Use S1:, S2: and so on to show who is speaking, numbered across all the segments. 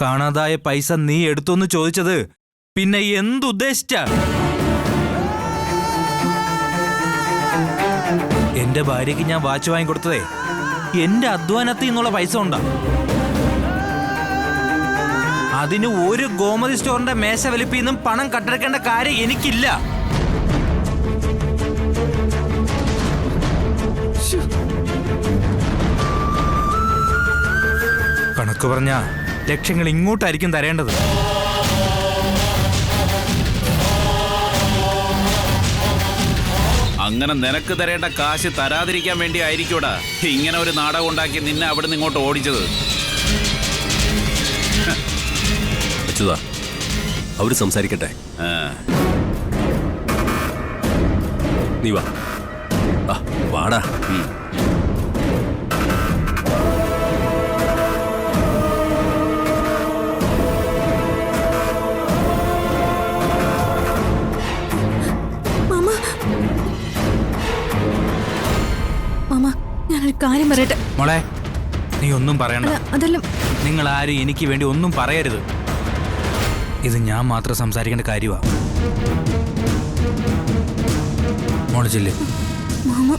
S1: കാണാതായ പൈസ നീ എടുത്തോന്ന് ചോദിച്ചത് പിന്നെ എന്തുദ്ദേശിച്ച? എന്റെ ഭാര്യയ്ക്ക് ഞാൻ വാച്ച് വാങ്ങിക്കൊടുത്തതേ എന്റെ അധ്വാനത്തിൽ നിന്നുള്ള പൈസ ഉണ്ടാ. അതിന് ഒരു ഗോമതി സ്റ്റോറിന്റെ മേശ വലിപ്പിന്നും പണം കട്ടെടുക്കേണ്ട കാര്യം എനിക്കില്ല. കണക്ക് പറഞ്ഞ ലക്ഷങ്ങൾ ഇങ്ങോട്ടായിരിക്കും തരേണ്ടത്.
S2: അങ്ങനെ നിനക്ക് തരേണ്ട കാശ് തരാതിരിക്കാൻ വേണ്ടി ആയിരിക്കൂടാ ഇങ്ങനെ ഒരു നാടകം ഉണ്ടാക്കി നിന്നെ അവിടെ നിന്ന് ഇങ്ങോട്ട് ഓടിച്ചത്.
S3: അച്യുതാ, അവര് സംസാരിക്കട്ടെ. നീ വാടാ.
S4: ഞാനൊരു കാര്യം പറയട്ടെ.
S1: മോളെ, നീ ഒന്നും പറയണ്ട.
S4: അതെല്ലാം
S1: നിങ്ങൾ ആരും എനിക്ക് വേണ്ടി ഒന്നും പറയരുത്. ഇത് ഞാൻ മാത്രം സംസാരിക്കേണ്ട കാര്യമാ. മോള് ചെല്ല്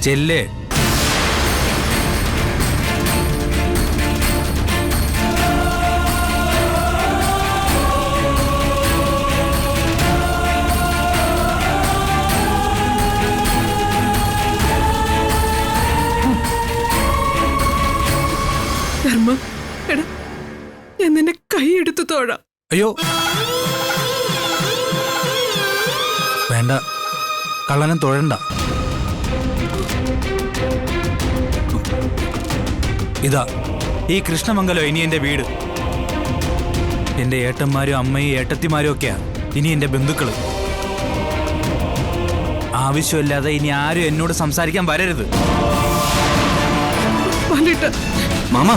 S1: ചെല്ല്.
S5: ഞാൻ നിന്നെ കൈയെടുത്ത് തൊഴാം.
S1: അയ്യോ വേണ്ട, കള്ളനും തൊഴണ്ട. ഇതാ ഈ കൃഷ്ണമംഗലം ഇനി എന്റെ വീട്. എന്റെ ഏട്ടന്മാരും അമ്മയും ഏട്ടത്തിമാരും ഒക്കെയാ ഇനി എന്റെ ബന്ധുക്കള്. ആവശ്യമില്ലാതെ ഇനി ആരും എന്നോട് സംസാരിക്കാൻ വരരുത്.
S3: മാമ,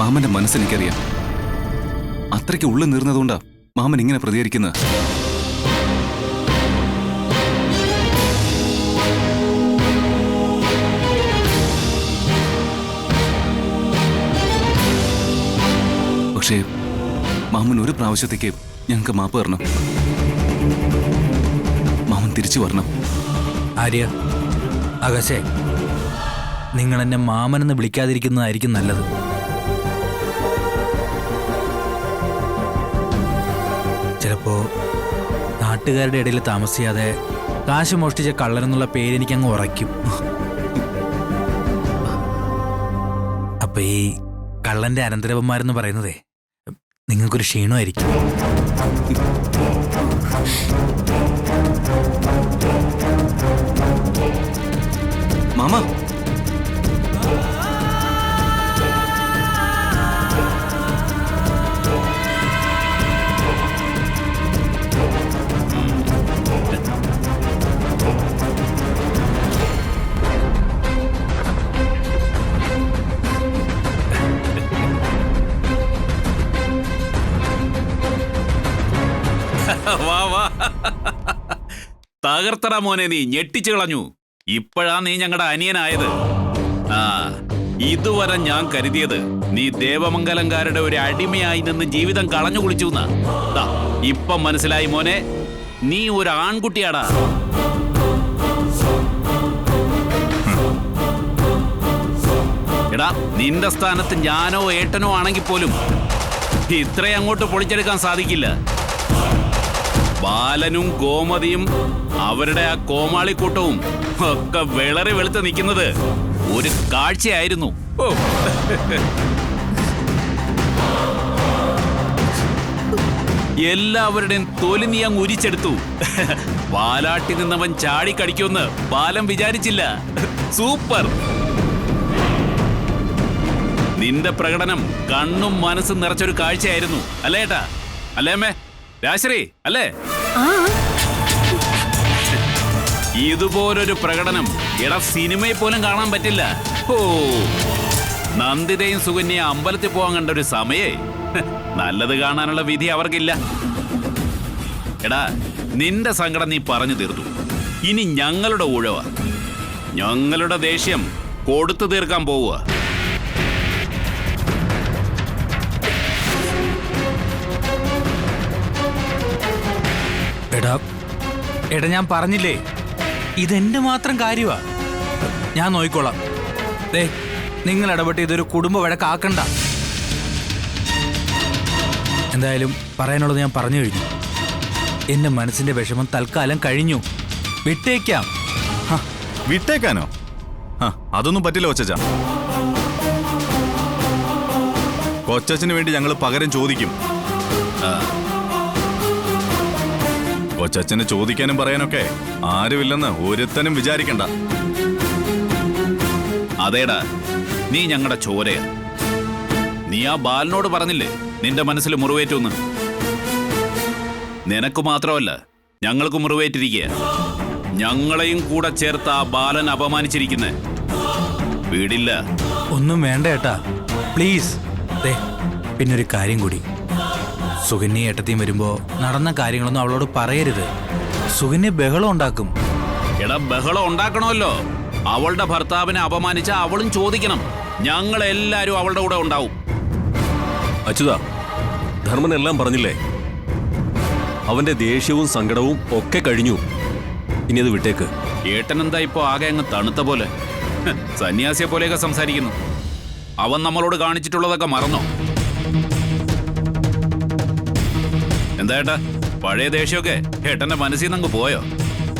S3: മാമന്റെ മനസ്സെനിക്കറിയാം. അത്രയ്ക്ക് ഉള്ളിൽ നീർന്നതുകൊണ്ടാ മാമൻ ഇങ്ങനെ പ്രതികരിക്കുന്നത്. പക്ഷേ മാമൻ ഒരു പ്രാവശ്യത്തേക്ക് ഞങ്ങൾക്ക് മാപ്പ് തരണം. മാമൻ തിരിച്ചു വരണം.
S1: ആര്യ, ആകാശേ, നിങ്ങൾ എന്നെ മാമനെന്ന് വിളിക്കാതിരിക്കുന്നതായിരിക്കും നല്ലത്. ചിലപ്പോ നാട്ടുകാരുടെ ഇടയിൽ താമസിയാതെ കാശ് മോഷ്ടിച്ച കള്ളനെന്നുള്ള പേര് എനിക്കങ്ങ് ഉറയ്ക്കും. അപ്പൊ ഈ കള്ളന്റെ അനന്തരവന്മാരെന്ന് പറയുന്നതേ നിങ്ങൾക്കൊരു ക്ഷീണമായിരിക്കും.
S3: മാമ,
S2: വാ വാ, തകർത്തട മോനെ, നീ ഞെട്ടിച്ചു കളഞ്ഞു. ഇപ്പോഴാ നീ ഞങ്ങളുടെ അനിയനായത്. ഇതുവരെ ഞാൻ കരുതിയത് നീ ദേവമംഗലംകാരുടെ ഒരു അടിമയായി നിന്ന് ജീവിതം കളഞ്ഞു കുളിച്ചു. ഇപ്പം മനസ്സിലായി മോനെ, നീ ഒരു ആൺകുട്ടിയാടാ. എടാ, നിന്റെ സ്ഥാനത്ത് ഞാനോ ഏട്ടനോ ആണെങ്കിൽ പോലും ഇത്രയും അങ്ങോട്ട് പൊളിച്ചെടുക്കാൻ സാധിക്കില്ല. ബാലനും ഗോമതിയും അവരുടെ ആ കോമാളിക്കൂട്ടവും ഒക്കെ വിളറി വെളുത്ത് നിൽക്കുന്നത് ഒരു കാഴ്ചയായിരുന്നു. എല്ലാവരുടെയും തൊലി നീ അങ്ങ് ഉരിച്ചെടുത്തു. വാലാട്ടി നിന്നവൻ ചാടിക്കടിക്കുമെന്ന് ബാലൻ വിചാരിച്ചില്ല. സൂപ്പർ! നിന്റെ പ്രകടനം കണ്ണും മനസ്സും നിറച്ചൊരു കാഴ്ചയായിരുന്നു. അല്ലേ ഏട്ടാ? അല്ലേ അമ്മേ? രാശ്രീ അല്ലേ? ഇതുപോലൊരു പ്രകടനം സിനിമയിൽ പോലും കാണാൻ പറ്റില്ല. നന്ദിതയും സുകന്യയും അമ്പലത്തിൽ പോകാൻ കണ്ട ഒരു സമയേ നല്ലത് കാണാനുള്ള വിധി അവർക്കില്ല. എടാ, നിന്റെ സങ്കടം നീ പറഞ്ഞു തീർത്തു. ഇനി ഞങ്ങളുടെ ഊഴവ. ഞങ്ങളുടെ ദേഷ്യം കൊടുത്തു തീർക്കാൻ പോവുക.
S1: എടാ എടാ ഞാൻ പറഞ്ഞില്ലേ, ഇതെന്റെ മാത്രം കാര്യമാ. ഞാൻ നോക്കിക്കോളാം. ദേ, നിങ്ങൾ ഇടപെട്ട് ഇതൊരു കുടുംബ വഴക്കാക്കണ്ട. എന്തായാലും പറയാനുള്ളത് ഞാൻ പറഞ്ഞു കഴിഞ്ഞു. എന്റെ മനസ്സിന്റെ വിഷമം തൽക്കാലം കഴിഞ്ഞു. വിട്ടേക്കാം.
S4: വിട്ടേക്കാനോ? അതൊന്നും പറ്റില്ല കൊച്ചച്ച. കൊച്ചച്ഛന് വേണ്ടി ഞങ്ങൾ പകരം ചോദിക്കും. കൊച്ചച്ഛന് ചോദിക്കാനും പറയാനൊക്കെ ആരുമില്ലെന്ന് ഒരുത്തനും വിചാരിക്കണ്ട.
S2: അതേടാ, നീ ഞങ്ങളുടെ ചോരയാ. നീ ആ ബാലനോട് പറഞ്ഞില്ലേ നിന്റെ മനസ്സിൽ മുറിവേറ്റൊന്ന്? നിനക്ക് മാത്രമല്ല, ഞങ്ങൾക്ക് മുറിവേറ്റിരിക്കുക. ഞങ്ങളെയും കൂടെ ചേർത്ത് ആ ബാലൻ അപമാനിച്ചിരിക്കുന്നേ. വീടില്ല.
S1: ഒന്നും വേണ്ട ഏട്ടാ, പ്ലീസ്. ദേ, പിന്നൊരു കാര്യം കൂടി. സുകന്യ ഏട്ടത്തിയും വരുമ്പോ നടന്ന കാര്യങ്ങളൊന്നും അവളോട് പറയരുത്. സുകന്യ ബഹളം ഉണ്ടാക്കും.
S2: എടാ, ബഹളം ഉണ്ടാക്കണമല്ലോ. അവളുടെ ഭർത്താവിനെ അപമാനിച്ച അവളും ചോദിക്കണം. ഞങ്ങളെല്ലാരും അവളുടെ കൂടെ ഉണ്ടാവും.
S6: അച്യുത, ധർമ്മനെല്ലാം പറഞ്ഞില്ലേ? അവന്റെ ദേഷ്യവും സങ്കടവും ഒക്കെ കഴിഞ്ഞു. ഇനി അത് വിട്ടേക്ക്.
S2: ഏട്ടനെന്താ ഇപ്പോ ആകെ അങ്ങ് തണുത്ത പോലെ, സന്യാസിയെ പോലെയൊക്കെ സംസാരിക്കുന്നു. അവൻ നമ്മളോട് കാണിച്ചിട്ടുള്ളതൊക്കെ മറന്നോ? എന്താ ഏട്ടാ, പഴയ ദേഷ്യമൊക്കെ ഏട്ടന്റെ മനസ്സിൽ നിന്ന് അങ്ങ് പോയോ?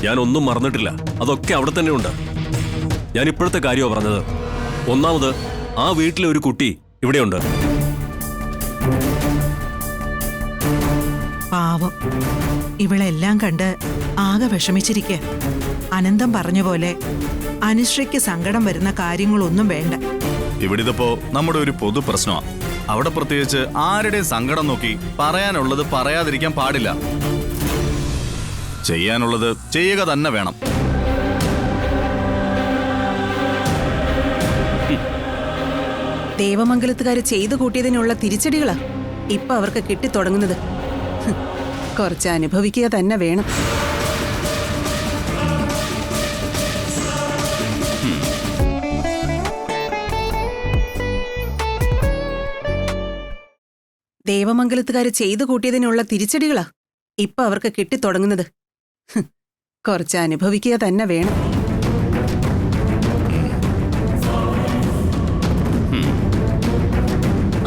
S6: ഞാൻ ഒന്നും മറന്നിട്ടില്ല. അതൊക്കെ അവിടെ തന്നെ ഉണ്ട്. ഞാൻ ഇപ്പോഴത്തെ കാര്യമാണ് പറഞ്ഞത്. ഒന്നാമത്, ആ വീട്ടിലെ ഒരു കുട്ടി ഇവിടെയുണ്ട്.
S7: പാവം, ഇവളെല്ലാം കണ്ട് ആകെ വിഷമിച്ചിരിക്കുക. അനന്തം പറഞ്ഞ പോലെ അനുശ്രീക്ക് സങ്കടം വരുന്ന കാര്യങ്ങളൊന്നും വേണ്ട.
S4: ഇവിടിതിപ്പോ നമ്മുടെ ഒരു പൊതു പ്രശ്നമാണ്. അവിടെ പ്രത്യേകിച്ച് ആരുടെയും സങ്കടം നോക്കി പറയാനുള്ളത് പറയാതിരിക്കാൻ പാടില്ല. ചെയ്യാനുള്ളത് ചെയ്യുക തന്നെ വേണം.
S5: ദേവമംഗലത്തുകാര് ചെയ്തു കൂട്ടിയതിനുള്ള തിരിച്ചടികളാ ഇപ്പൊ അവർക്ക് കിട്ടിത്തുടങ്ങുന്നത്. കുറച്ച് അനുഭവിക്കുക തന്നെ വേണം. ദേവമംഗലത്തുകാര് ചെയ്തു കൂട്ടിയതിനുള്ള തിരിച്ചടികളാ ഇപ്പൊ അവർക്ക് കിട്ടിത്തുടങ്ങുന്നത്. കുറച്ച് അനുഭവിക്കുക തന്നെ വേണം.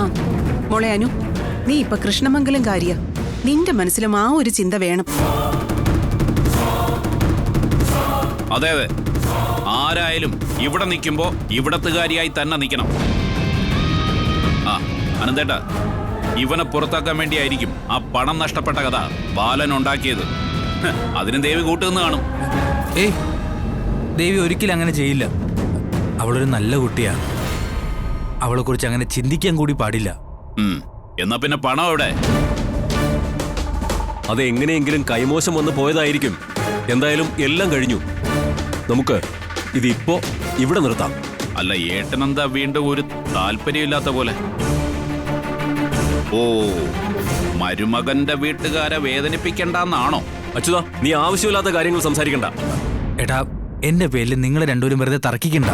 S5: ആ മോളെ അനു, നീ ഇപ്പൊ കൃഷ്ണമംഗലം കാര്യ. നിന്റെ മനസ്സിലും ആ ഒരു ചിന്ത വേണം.
S2: അതെ അതെ, ആരായാലും ഇവിടെ നിൽക്കുമ്പോ ഇവിടത്തുകാരിയായി തന്നെ നിൽക്കണം. ആ അനന്തേട്ടാ, ഇവനെ പുറത്താക്കാൻ വേണ്ടിയായിരിക്കും ആ പണം നഷ്ടപ്പെട്ട കഥ ബാലൻ ഉണ്ടാക്കിയത്. അതിന് ദേവി കൂട്ടുനിന്ന് കാണും.
S1: ഏയ്, ദേവി ഒരിക്കലും അങ്ങനെ ചെയ്യില്ല. അവളൊരു നല്ല കുട്ടിയാണ്. അവളെ കുറിച്ച് അങ്ങനെ ചിന്തിക്കാൻ കൂടി പാടില്ല.
S2: എന്നാ പിന്നെ പണം എവിടെ?
S6: അത് എങ്ങനെയെങ്കിലും കൈമോശം വന്ന് പോയതായിരിക്കും. എന്തായാലും എല്ലാം കഴിഞ്ഞു. നമുക്ക് ഇതിപ്പോ ഇവിടെ നിർത്താം.
S2: അല്ല, ഏട്ടനെന്താ വീണ്ടും ഒരു താല്പര്യമില്ലാത്ത പോലെ? ഓ, മരുമകന്റെ വീട്ടുകാരെ വേദനിപ്പിക്കണ്ടെന്നാണോ?
S6: അച്യുത, നീ ആവശ്യമില്ലാത്ത കാര്യങ്ങൾ സംസാരിക്കണ്ട.
S1: എടാ, എന്റെ പേരിൽ നിങ്ങൾ രണ്ടുപേരും വെറുതെ തർക്കിക്കണ്ട.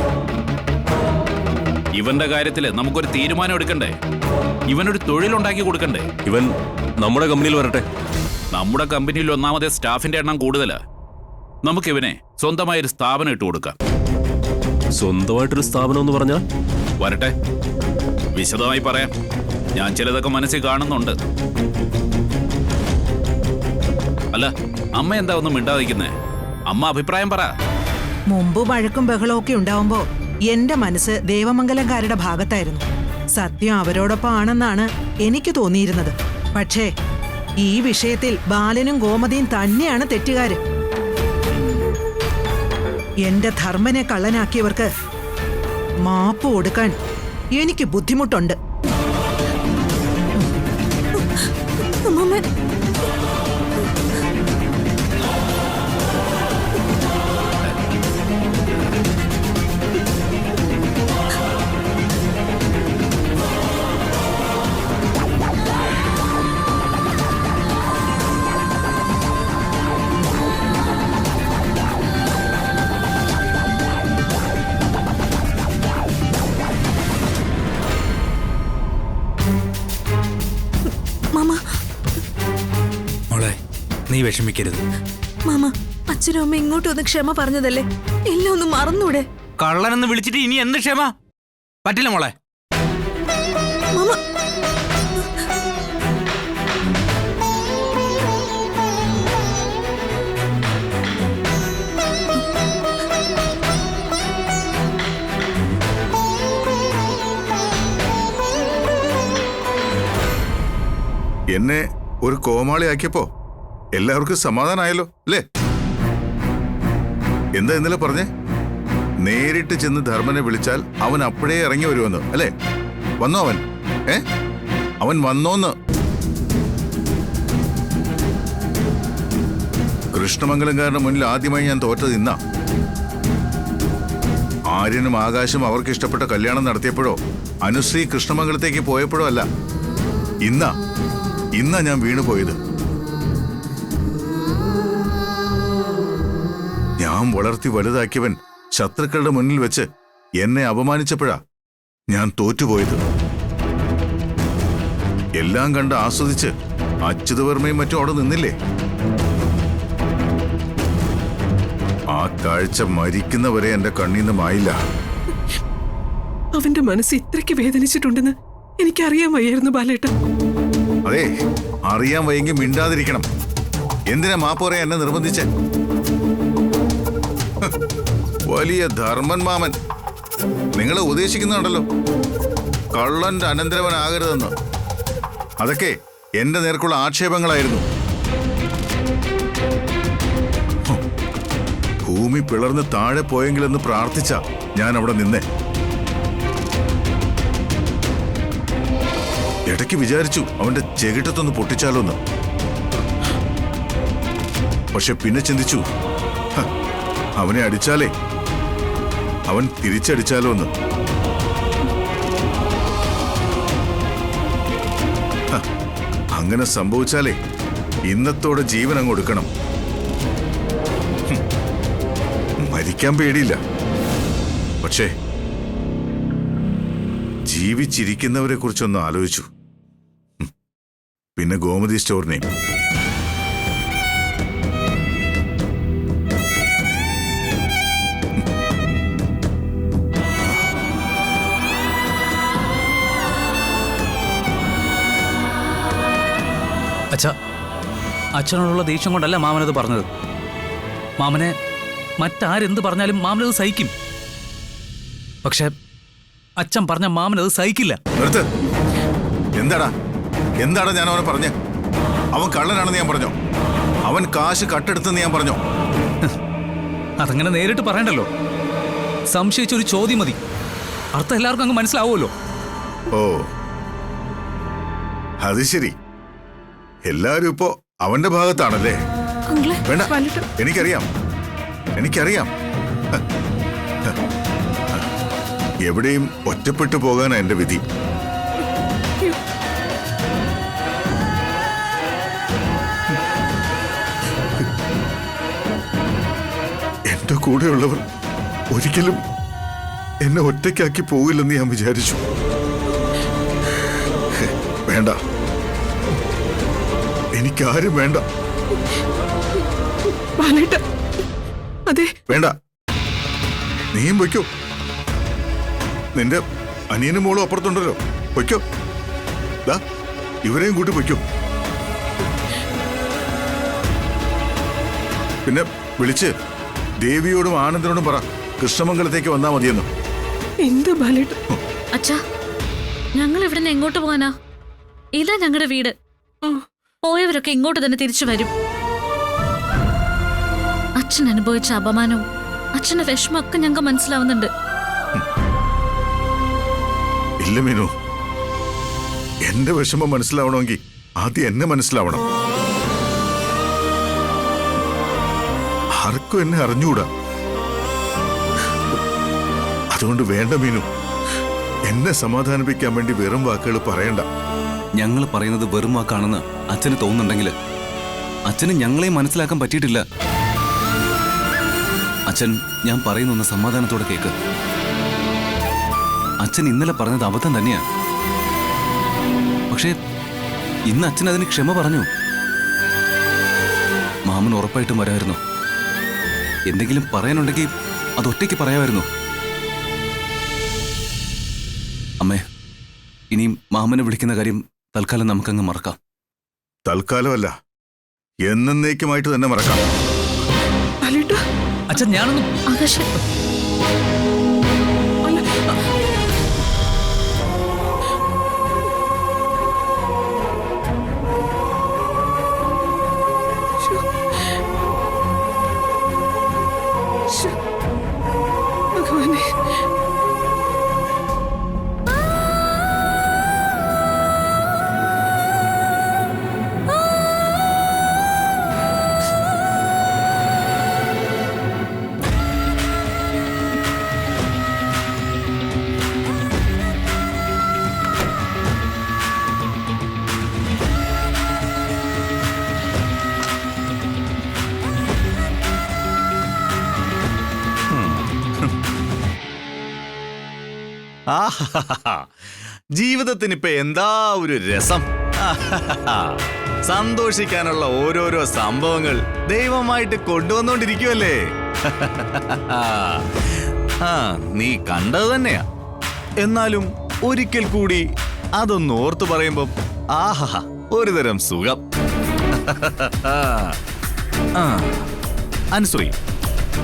S2: ഇവന്റെ കാര്യത്തില് നമുക്കൊരു തീരുമാനം എടുക്കണ്ടേ? ഇവനൊരു തൊഴിലുണ്ടാക്കി കൊടുക്കണ്ടേ?
S6: ഇവൻ നമ്മുടെ കമ്പനിയിൽ വരട്ടെ.
S2: നമ്മുടെ കമ്പനിയിൽ ഒന്നാമത്തെ സ്റ്റാഫിന്റെ എണ്ണം കൂടുതലാ. നമുക്കിവനെ സ്വന്തമായൊരു സ്ഥാപനം ഇട്ട് കൊടുക്കാം.
S6: സ്വന്തമായിട്ടൊരു സ്ഥാപനം എന്ന് പറഞ്ഞാൽ?
S2: വരട്ടെ, വിശദമായി പറയാം. ഞാൻ ചിലതൊക്കെ മനസ്സിൽ കാണുന്നുണ്ട്. അല്ല, അമ്മ എന്താ ഒന്നും മിണ്ടാതിരിക്കുന്നേ? അമ്മ അഭിപ്രായം പറ.
S7: മുമ്പ് വഴക്കും ബഹളവും ഒക്കെ ഉണ്ടാവുമ്പോ എന്റെ മനസ്സ് ദേവമംഗലംകാരുടെ ഭാഗത്തായിരുന്നു. സത്യം അവരോടൊപ്പം ആണെന്നാണ് എനിക്ക് തോന്നിയിരുന്നത്. പക്ഷേ ഈ വിഷയത്തിൽ ബാലനും ഗോമതിയും തന്നെയാണ് തെറ്റുകാര്. എന്റെ ധർമ്മനെ കള്ളനാക്കിയവർക്ക് മാപ്പ് കൊടുക്കാൻ എനിക്ക് ബുദ്ധിമുട്ടുണ്ട്.
S1: നീ വിഷമിക്കരുത്.
S8: മാമ, അച്ഛനും അമ്മ ഇങ്ങോട്ട് ഒന്ന് ക്ഷമ പറഞ്ഞതല്ലേ, എല്ലാം ഒന്ന് മറന്നൂടെ?
S1: കള്ളനെന്ന് വിളിച്ചിട്ട് ഇനി എന്ത് ക്ഷമ? പറ്റില്ല മോളെ.
S8: മാമ,
S9: എന്നെ ഒരു കോമാളിയാക്കിയപ്പോ എല്ലാവർക്കും സമാധാനമായല്ലോ അല്ലേ? എന്താ ഇന്നലെ പറഞ്ഞേ? നേരിട്ട് ചെന്ന് ധർമ്മനെ വിളിച്ചാൽ അവൻ അപ്പോഴേ ഇറങ്ങി വരുമെന്ന് അല്ലേ? വന്നോ അവൻ? അവൻ വന്നോന്ന്? കൃഷ്ണമംഗലംകാരന്റെ മുന്നിൽ ആദ്യമായി ഞാൻ തോറ്റത് ഇന്നാ. ആര്യനും ആകാശും അവർക്ക് ഇഷ്ടപ്പെട്ട കല്യാണം നടത്തിയപ്പോഴോ അനുശ്രീ കൃഷ്ണമംഗലത്തേക്ക് പോയപ്പോഴോ അല്ല, ഇന്നാ ഞാൻ വീണുപോയത്. ഞാൻ വളർത്തി വലുതാക്കിയവൻ ശത്രുക്കളുടെ മുന്നിൽ വെച്ച് എന്നെ അപമാനിച്ചപ്പോഴാ ഞാൻ തോറ്റുപോയത്. എല്ലാം കണ്ട് ആസ്വദിച്ച് അച്യുതവർമ്മയും മറ്റും അവിടെ നിന്നില്ലേ? ആ കാഴ്ച മരിക്കുന്നവരെ എന്റെ കണ്ണീന്ന് മായില്ല.
S10: അവന്റെ മനസ്സ് ഇത്രയ്ക്ക് വേദനിച്ചിട്ടുണ്ടെന്ന് എനിക്കറിയാൻ വയ്യായിരുന്നു ബാലേട്ട.
S9: അതെ, അറിയാൻ വയ്യെങ്കിൽ മിണ്ടാതിരിക്കണം. എന്തിനാ മാപ്പ് പറയാൻ എന്നെ നിർബന്ധിച്ചേ? വലിയ ധർമ്മൻ മാമൻ നിങ്ങളെ ഉപദേശിക്കുന്നുണ്ടല്ലോ, കള്ളന്റെ അനന്തരവനാകരുതെന്ന്. അതൊക്കെ എന്റെ നേർക്കുള്ള ആക്ഷേപങ്ങളായിരുന്നു. ഭൂമി പിളർന്ന് താഴെ പോയെങ്കിലെന്ന് പ്രാർത്ഥിച്ച ഞാൻ അവിടെ നിന്നേ. ഇടയ്ക്ക് വിചാരിച്ചു അവന്റെ ചെകിട്ടത്തൊന്ന് പൊട്ടിച്ചാലോന്ന്. പക്ഷെ പിന്നെ ചിന്തിച്ചു, അവനെ അടിച്ചാലേ അവൻ തിരിച്ചടിച്ചാലോ എന്ന്. അങ്ങനെ സംഭവിച്ചാലേ ഇന്നത്തോടെ ജീവൻ അങ്ങ് കൊടുക്കണം. മരിക്കാൻ പേടിയില്ല, പക്ഷേ ജീവിച്ചിരിക്കുന്നവരെ കുറിച്ചൊന്ന് ആലോചിച്ചു. പിന്നെ ഗോമതി സ്റ്റോറിനെയും.
S1: അച്ഛനോടുള്ള ദേഷ്യം കൊണ്ടല്ല മാമനത് പറഞ്ഞത്. മാമനെ മറ്റാരെന്ത് പറഞ്ഞാലും മാമനത് സഹിക്കും. പക്ഷെ അച്ഛൻ പറഞ്ഞ മാമനത് സഹിക്കില്ല.
S9: നിർത്ത്. എന്താടാ ഞാൻ അവനെ പറഞ്ഞേ? അവൻ കള്ളനാണെന്ന് ഞാൻ പറഞ്ഞോ? അവൻ കാശ് കട്ടെടുത്തെന്ന് ഞാൻ പറഞ്ഞോ?
S1: അതങ്ങനെ നേരിട്ട് പറയണ്ടല്ലോ. സംശയിച്ചൊരു ചോദ്യം മതി, അർത്ഥം എല്ലാവർക്കും അങ്ങ് മനസ്സിലാവുമല്ലോ.
S9: ഓ, അത് ശരി. എല്ലാരും ഇപ്പോ അവന്റെ ഭാഗത്താണല്ലേ? വേണ്ട, എനിക്കറിയാം. എവിടെയും ഒറ്റപ്പെട്ടു പോകാനാ എന്റെ വിധി. എന്റെ കൂടെയുള്ളവർ ഒരിക്കലും എന്നെ ഒറ്റയ്ക്കാക്കി പോകില്ലെന്ന് ഞാൻ വിചാരിച്ചു. വേണ്ട, എനിക്കാരും വേണ്ട.
S10: അതെ,
S9: വേണ്ട. നീയും പൊയ്ക്കോ. നിന്റെ അനിയനും മോളും അപ്പുറത്തുണ്ടല്ലോ, പൊയ്ക്കോ. ഇവരെയും കൂട്ടി പൊയ്ക്കോ. പിന്നെ വിളിച്ച് ദേവിയോടും ആനന്ദനോടും പറ കൃഷ്ണമംഗലത്തേക്ക് വന്നാ മതിയെന്ന്.
S10: എന്താ ബാലേട്ട?
S8: അച്ഛാ, ഞങ്ങൾ ഇവിടുന്ന് എങ്ങോട്ട് പോകാനാ? ഇതാ ഞങ്ങളുടെ വീട്. പോയവരൊക്കെ ഇങ്ങോട്ട് തന്നെ തിരിച്ചു വരും. അച്ഛൻ അനുഭവിച്ച അപമാനവും അച്ഛന്റെ വിഷമൊക്കെ ഞങ്ങൾക്ക് മനസ്സിലാവുന്നുണ്ട്.
S9: ഇല്ല മീനു, എന്റെ വിഷമം മനസ്സിലാവണമെങ്കിൽ ആദ്യം എന്നെ മനസ്സിലാവണം. ആർക്കും എന്നെ അറിഞ്ഞുകൂടാ. അതുകൊണ്ട് വേണ്ട മീനു, എന്നെ സമാധാനിപ്പിക്കാൻ വേണ്ടി വെറും വാക്കുകൾ പറയണ്ട.
S3: ഞങ്ങൾ പറയുന്നത് വെറും വാക്കാണെന്ന് അച്ഛന് തോന്നുന്നുണ്ടെങ്കിൽ അച്ഛന് ഞങ്ങളെ മനസ്സിലാക്കാൻ പറ്റിയിട്ടില്ല. അച്ഛൻ ഞാൻ പറയുന്നൊന്ന് സമാധാനത്തോടെ കേക്ക്. അച്ഛൻ ഇന്നലെ പറഞ്ഞത് അബദ്ധം തന്നെയാ. പക്ഷേ ഇന്ന് അച്ഛൻ അതിന് ക്ഷമ പറഞ്ഞു. മാമൻ ഉറപ്പായിട്ടും വരായിരുന്നു. എന്തെങ്കിലും പറയാനുണ്ടെങ്കിൽ അത് ഒറ്റയ്ക്ക് പറയാമായിരുന്നു. അമ്മേ, ഇനിയും മാമനെ വിളിക്കുന്ന കാര്യം തൽക്കാലം നമുക്കങ്ങ് മറക്കാം.
S9: തൽക്കാലമല്ല, എന്നേക്കുമായിട്ട് തന്നെ മറക്കാം.
S10: ലാലേട്ടാ,
S1: അച്ഛൻ ഞാനൊന്നും
S8: ആകാശ്
S10: ഭഗവാനെ,
S4: ആഹാഹാഹാ. ജീവിതത്തിന് ഇപ്പൊ എന്താ ഒരു രസം. ആഹാഹാഹാ. സന്തോഷിക്കാനുള്ള ഓരോരോ സംഭവങ്ങൾ ദൈവമായിട്ട് കൊണ്ടുവന്നോണ്ടിരിക്കുവല്ലേ. ആ, നീ കണ്ടത് തന്നെയാ. എന്നാലും ഒരിക്കൽ കൂടി അതൊന്ന് ഓർത്തു പറയുമ്പോ ആഹാ ഒരു തരം സുഖം. ആ, അനുശ്രീ,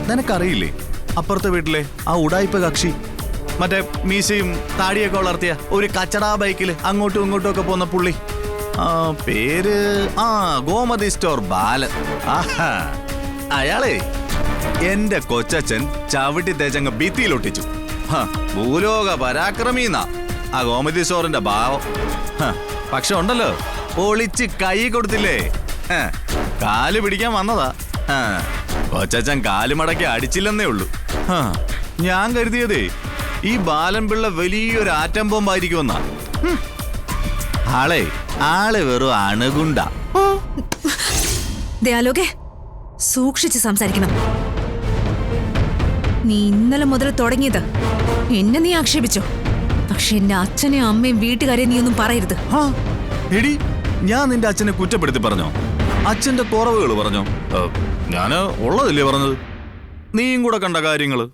S4: നിനക്കറിയില്ലേ അപ്പുറത്തെ വീട്ടിലെ ആ ഉടായിപ്പ് കക്ഷി, മറ്റേ മീശയും താടിയൊക്കെ വളർത്തിയ ഒരു കച്ചടാ ബൈക്കിൽ അങ്ങോട്ടും ഇങ്ങോട്ടും ഒക്കെ പോകുന്ന പുള്ളി? പേര് ഗോമതി സ്റ്റോർ ബാലൻ. ആഹാ, അയാളെ എന്റെ കൊച്ചച്ഛൻ ചവിട്ടി തേച്ചങ്ങ് ഭിത്തിയിലൊട്ടിച്ചു. ഭൂലോക പരാക്രമീന്നാ ആ ഗോമതി സ്റ്റോറിന്റെ ഭാവം. പക്ഷെ ഉണ്ടല്ലോ, ഒളിച്ച് കൈ കൊടുത്തില്ലേ, കാല് പിടിക്കാൻ വന്നതാ. കൊച്ചച്ഛൻ കാല് മടക്കി അടിച്ചില്ലെന്നേ ഉള്ളൂ. ഞാൻ കരുതിയതേ ഈ ബാലൻ പിള്ള വലിയൊരു ആറ്റം ബോംബായിരിക്കുമെന്നാ. ആള് വെറും അണുകുണ്ട.
S11: ദയാലോകെ, സൂക്ഷിച്ച് സംസാരിക്കണം. നീ ഇന്നലെ മുതൽ തുടങ്ങിയത് എന്നെ നീ ആക്ഷേപിച്ചോ. പക്ഷെ എന്റെ അച്ഛനെയും അമ്മയും വീട്ടുകാരെയും നീ ഒന്നും പറയരുത്.
S4: എടി, ഞാൻ നിന്റെ അച്ഛനെ കുറ്റപ്പെടുത്തി പറഞ്ഞോ? അച്ഛന്റെ കുറവുകൾ പറഞ്ഞോ? ഞാന് ഉള്ളതല്ലേ പറഞ്ഞത്. നീയും കൂടെ കണ്ട കാര്യങ്ങള്.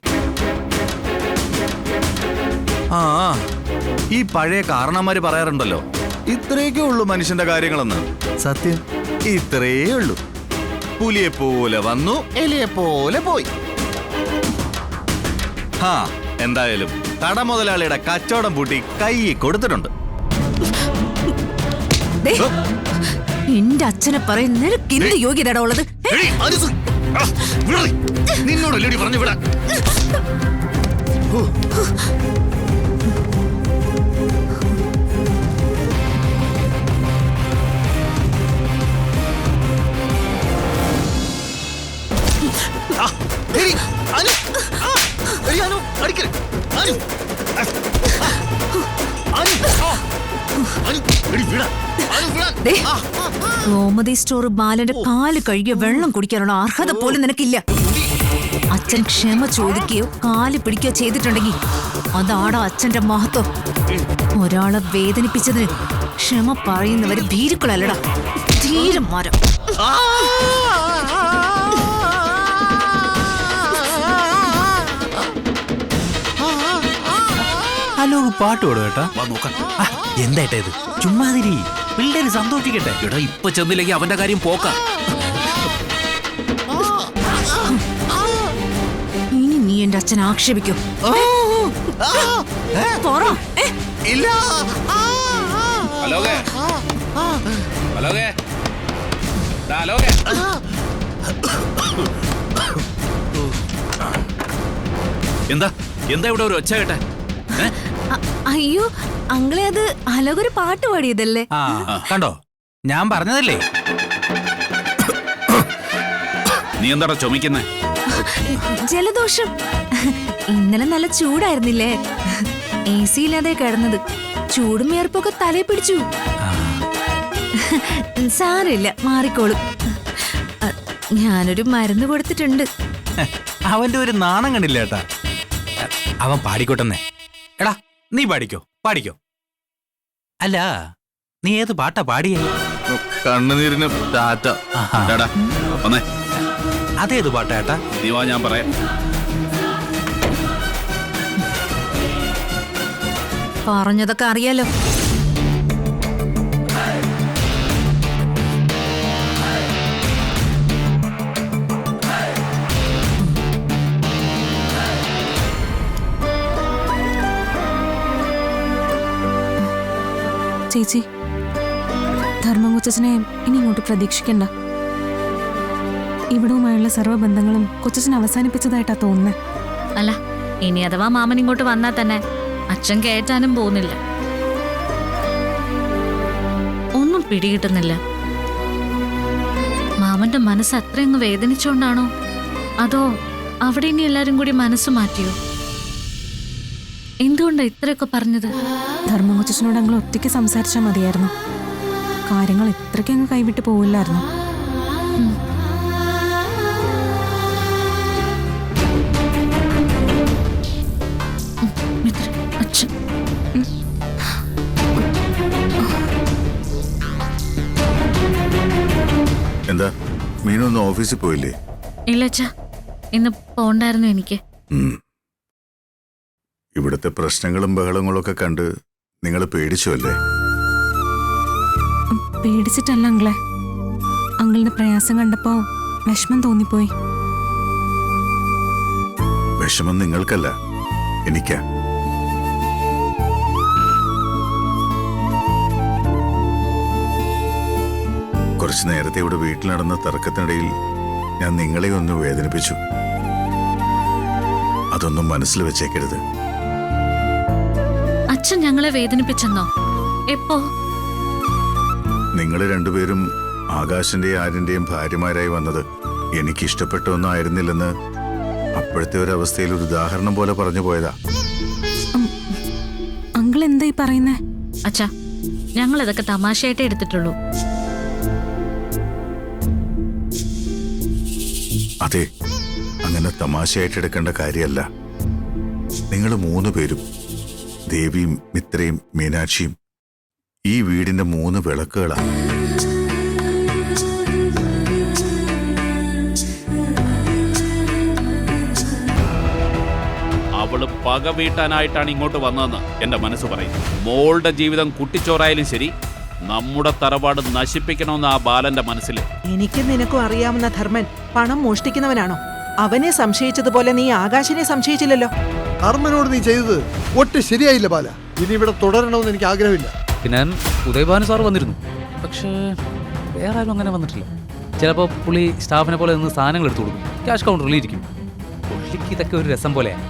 S4: ഈ പഴയ കാരണന്മാര് പറയാറുണ്ടല്ലോ, ഇത്രയൊക്കെ ഉള്ളൂ മനുഷ്യന്റെ കാര്യങ്ങളെന്ന്. സത്യം ഇത്രേ ഉള്ളൂ. പുലിയെ പോലെ വന്നു, എലിയെ പോലെ പോയി. എന്തായാലും കട മുതലാളിയുടെ കച്ചവടം പൂട്ടി കൈ കൊടുത്തിട്ടുണ്ട്.
S11: എന്റെ അച്ഛനെ പറയുന്ന നിനക്ക് എന്ത് യോഗ്യതയുടെ ഉള്ളത്?
S4: നിന്നോടല്ലേ പറഞ്ഞു വിടാ.
S11: ഗോമതി സ്റ്റോർ ബാലന്റെ കാല് കഴുകിയ വെള്ളം കുടിക്കാനുള്ള അർഹത പോലും നിനക്കില്ല. അച്ഛൻ ക്ഷമ ചോദിക്കുകയോ കാല് പിടിക്കുകയോ ചെയ്തിട്ടുണ്ടെങ്കിൽ അതാടാ അച്ഛന്റെ മഹത്വം. ഒരാളെ വേദനിപ്പിച്ചതിന് ക്ഷമ പറയുന്നവര് ഭീരുക്കളല്ലടാ, ധീരന്മാരം.
S1: ഹലോ, പാട്ട് പാടും കേട്ടാ. എന്തായിട്ടാ ഇത്? ചുമ്മാതിരി, പിള്ളേര് സന്തോഷിക്കട്ടെ.
S2: എടാ, ഇപ്പൊ ചെന്നില്ലെങ്കിൽ അവന്റെ കാര്യം പോക്ക.
S11: ഇനി നീ എന്റെ അച്ഛനെ ആക്ഷേപിക്കോ?
S2: ഹലോകേ, ഹലോകേ, ഹലോകേ. എന്താ എന്താ ഇവിടെ ഒരു ഒച്ച കേട്ടെ?
S11: അയ്യോ അങ്ങളെ, അത് അലോകൊരു പാട്ട് പാടിയതല്ലേ?
S1: കണ്ടോ, ഞാൻ പറഞ്ഞതല്ലേ.
S2: നീ എന്താടാ ചുമക്കുന്നേ?
S11: ജലദോഷം. ഇന്നലെ നല്ല ചൂടായിരുന്നില്ലേ? AC ഇല്ലാതെ കിടന്നത്. ചൂടും വിയർപ്പൊക്കെ തലയെ പിടിച്ചു. സാരമില്ല, മാറിക്കോളും. ഞാനൊരു മരുന്ന് കൊടുത്തിട്ടുണ്ട്.
S1: അവന്റെ ഒരു നാണം കണ്ടില്ല ഏട്ടാ. അവൻ പാടിക്കോട്ടെന്നേ. എടാ, നീ പാടിക്കോ. അല്ല, നീ ഏത് പാട്ടാ പാടിയേ?
S4: കണ്ണുനീരിന് ടാറ്റ.
S2: വന്നേ.
S1: അതേത് പാട്ടാ ഏട്ടാ?
S2: നീ വാ, ഞാൻ പറയാം.
S11: പറഞ്ഞതൊക്കെ അറിയാലോ.
S12: ചേച്ചി, ധർമ്മം കൊച്ചനെ ഇനി ഇങ്ങോട്ട് പ്രതീക്ഷിക്കണ്ട. ഇവിടവുമായുള്ള സർവ്വബന്ധങ്ങളും കൊച്ചൻ അവസാനിപ്പിച്ചതായിട്ടാ തോന്നുന്നത്.
S8: അല്ല, ഇനി അഥവാ മാമൻ ഇങ്ങോട്ട് വന്നാൽ തന്നെ അച്ഛൻ കയറ്റാനും പോകുന്നില്ല. ഒന്നും പിടികിട്ടുന്നില്ല. മാമന്റെ മനസ്സ് അത്രയങ്ങ് വേദനിച്ചോണ്ടാണോ, അതോ അവിടെ ഇനി എല്ലാരും കൂടി മനസ്സ് മാറ്റിയോ? എന്തുകൊണ്ടാ ഇത്രയൊക്കെ പറഞ്ഞത്?
S12: ധർമ്മം കൊച്ചനോട് അങ്ങ് ഒറ്റയ്ക്ക് സംസാരിച്ചാൽ മതിയായിരുന്നു. കാര്യങ്ങൾ ഇത്രയ്ക്കങ്ങ് കൈവിട്ട് പോവില്ലായിരുന്നു.
S8: അച്ഛൻ
S9: എന്താ മീനൊന്നും ഓഫീസിൽ പോയില്ലേ?
S8: ഇല്ല അച്ഛാ, ഇന്ന് പോണ്ടായിരുന്നു എനിക്ക്.
S9: ഇവിടുത്തെ പ്രശ്നങ്ങളും ബഹളങ്ങളും ഒക്കെ കണ്ട് നിങ്ങൾ പേടിച്ചു അല്ലേ?
S12: പേടിച്ചിട്ടല്ല അങ്കിളെ, അങ്കിളിന്റെ പ്രയാസം കണ്ടപ്പോ വിഷമം തോന്നിപ്പോയി.
S9: വിഷമം നിങ്ങൾക്കല്ല, എനിക്കാ. കുറച്ചു നേരത്തെ ഇവിടെ വീട്ടിൽ നടന്ന തർക്കത്തിനിടയിൽ ഞാൻ നിങ്ങളെ ഒന്ന് വേദനിപ്പിച്ചു. അതൊന്നും മനസ്സിൽ വെച്ചേക്കരുത്.
S8: അച്ഛൻ ഞങ്ങളെ വേദനിപ്പിച്ചെന്നോ? എപ്പോ?
S9: നിങ്ങൾ രണ്ടുപേരും ആകാശന്റെയും ആര്യന്റെയും ഭാര്യമാരായി വന്നത് എനിക്കിഷ്ടപ്പെട്ടൊന്നും ആയിരുന്നില്ലെന്ന് അപ്പോഴത്തെ ഒരു അവസ്ഥയിൽ ഒരു ഉദാഹരണം പോലെ പറഞ്ഞു പോയതാ.
S12: അങ്കിൾ എന്തായി പറയുന്നേ?
S8: അച്ഛാ, ഞങ്ങൾ ഇതൊക്കെ തമാശയായിട്ടേ എടുത്തിട്ടുള്ളൂ.
S9: അതെ, അങ്ങനെ തമാശയായിട്ട് എടുക്കേണ്ട കാര്യമല്ല. നിങ്ങൾ 3 പേരും, ദേവിയും മിത്രയും മീനാക്ഷിയും, ഈ വീടിന്റെ 3 വിളക്കുകളാണ്.
S2: അവള് പക വീട്ടാനായിട്ടാണ് ഇങ്ങോട്ട് വന്നതെന്ന് എന്റെ മനസ്സ് പറയും. മോളുടെ ജീവിതം കുട്ടിച്ചോറായാലും ശരി, നമ്മുടെ തറവാട് നശിപ്പിക്കണമെന്ന് ആ ബാലന്റെ മനസ്സിൽ.
S7: എനിക്ക് നിനക്കും അറിയാവുന്ന ധർമ്മൻ പണം മോഷ്ടിക്കുന്നവനാണോ? അവനെ സംശയിച്ചതുപോലെ നീ ആകാശിനെ സംശയിച്ചില്ലല്ലോ.
S13: ധർമ്മനോട് നീ ചെയ്തത് ഒട്ടും ശരിയായില്ല ബാല. ഇനി ഇവിടെ തുടരണമെന്ന് എനിക്ക് ആഗ്രഹമില്ല.
S14: പിന്നെ ഉദയഭാനു സാർ വന്നിരുന്നു, പക്ഷേ വേറെ ആരും അങ്ങനെ വന്നിട്ടില്ല. ചിലപ്പോൾ പുള്ളി സ്റ്റാഫിനെ പോലെ നിന്ന് സാധനങ്ങൾ എടുത്തു കൊടുക്കും, ക്യാഷ് കൗണ്ടറിൽ ഇരിക്കും. പുള്ളിക്ക് ഇതൊക്കെ ഒരു രസം പോലെയാണ്.